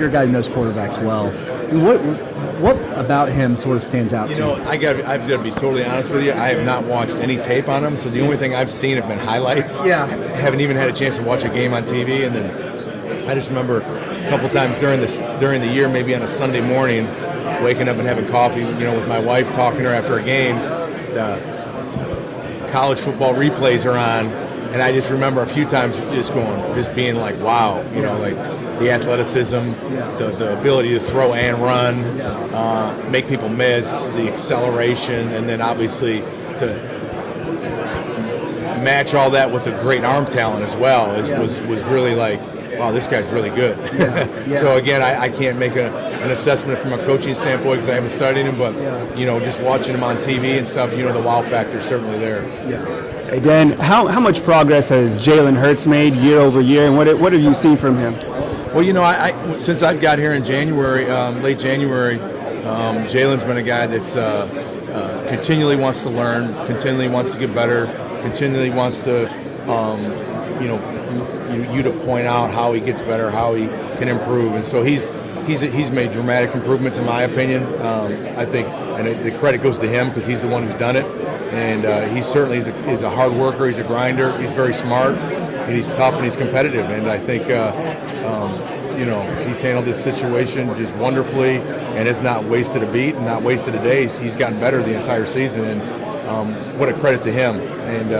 you're a guy who knows quarterbacks well. What about him sort of stands out to you? I've got to be totally honest with you. I have not watched any tape on him, so the only thing I've seen have been highlights. Yeah. I haven't even had a chance to watch a game on TV, and then I just remember a couple times during the year, maybe on a Sunday morning, waking up and having coffee, with my wife, talking to her after a game. The college football replays are on, and I just remember a few times just being like, wow, like the athleticism, the ability to throw and run, make people miss, the acceleration, and then obviously to match all that with the great arm talent as well was really like, wow, this guy's really good. So again, I can't make an assessment from a coaching standpoint because I haven't studied him, but just watching him on TV and stuff, the wow factor is certainly there. Hey Dan, how much progress has Jalen Hurts made year over year, and what have you seen from him? Well, I since I've got here in January, late January, Jalen's been a guy that's continually wants to learn, continually wants to get better, continually wants to, you to point out how he gets better, how he can improve, and so he's made dramatic improvements in my opinion. I think, and the credit goes to him because he's the one who's done it, and he certainly is a hard worker. He's a grinder. He's very smart, and he's tough and he's competitive. And I think he's handled this situation just wonderfully, and has not wasted a beat and not wasted a day. He's gotten better the entire season, and what a credit to him. And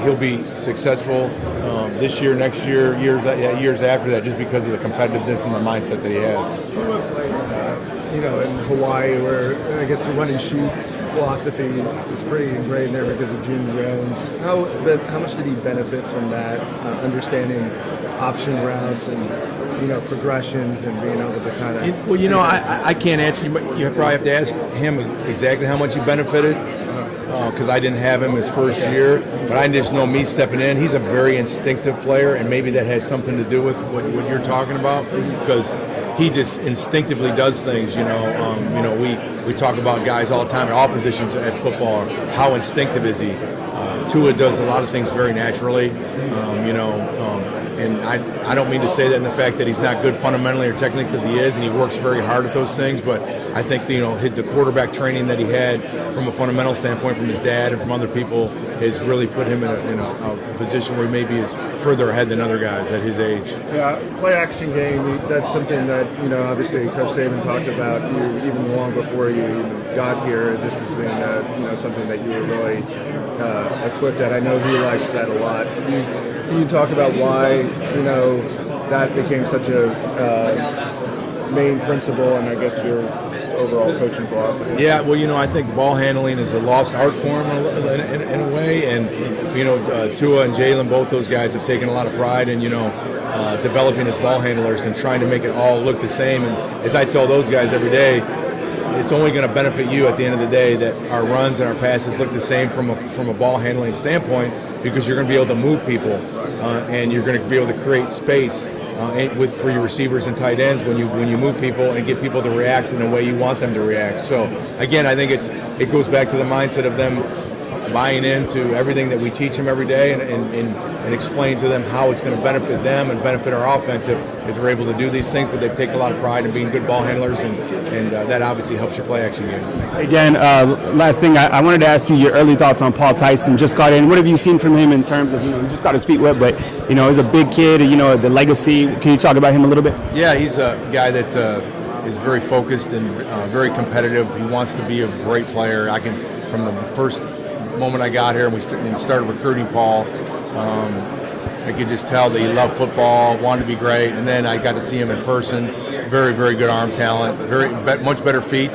he'll be successful this year, next year, years after that, just because of the competitiveness and the mindset that he has. In Hawaii, where I guess the run and shoot philosophy is pretty ingrained there because of June Jones. How much did he benefit from that, understanding option routes and progressions and being able to kind of? Well, I can't answer you, but you probably have to ask him exactly how much he benefited. Because I didn't have him his first year, but I just know me stepping in. He's a very instinctive player, and maybe that has something to do with what you're talking about, because he just instinctively does things. We talk about guys all the time at all positions at football. How instinctive is he? Tua does a lot of things very naturally. And I don't mean to say that in the fact that he's not good fundamentally or technically, because he is, and he works very hard at those things. But I think the quarterback training that he had from a fundamental standpoint from his dad and from other people has really put him in a position where he maybe is further ahead than other guys at his age. Yeah, play action game. That's something that obviously Coach Saban talked about even long before you even got here. This has been something that you were really equipped at. I know he likes that a lot. Can you talk about why that became such a main principle, and I guess your overall coaching philosophy? Yeah, well, I think ball handling is a lost art form in a way, and Tua and Jalen, both those guys have taken a lot of pride in developing as ball handlers and trying to make it all look the same. And as I tell those guys every day, it's only going to benefit you at the end of the day that our runs and our passes look the same from a ball handling standpoint, because you're going to be able to move people and you're going to be able to create space for your receivers and tight ends when you move people and get people to react in the way you want them to react. So again, I think it goes back to the mindset of them buying into everything that we teach them every day and explain to them how it's going to benefit them and benefit our offense if they're able to do these things. But they take a lot of pride in being good ball handlers, and that obviously helps your play action game. Hey Dan, last thing, I wanted to ask you your early thoughts on Paul Tyson. Just got in. What have you seen from him in terms of, he just got his feet wet, but he's a big kid, the legacy. Can you talk about him a little bit? Yeah, he's a guy that is very focused and very competitive. He wants to be a great player. From the first moment I got here and we started recruiting Paul, I could just tell that he loved football, wanted to be great, and then I got to see him in person. Very, very good arm talent, much better feet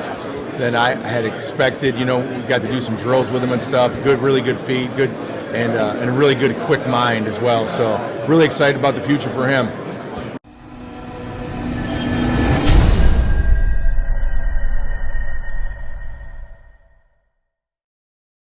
than I had expected. We got to do some drills with him and stuff. Really good feet, good, and a really good quick mind as well. So really excited about the future for him.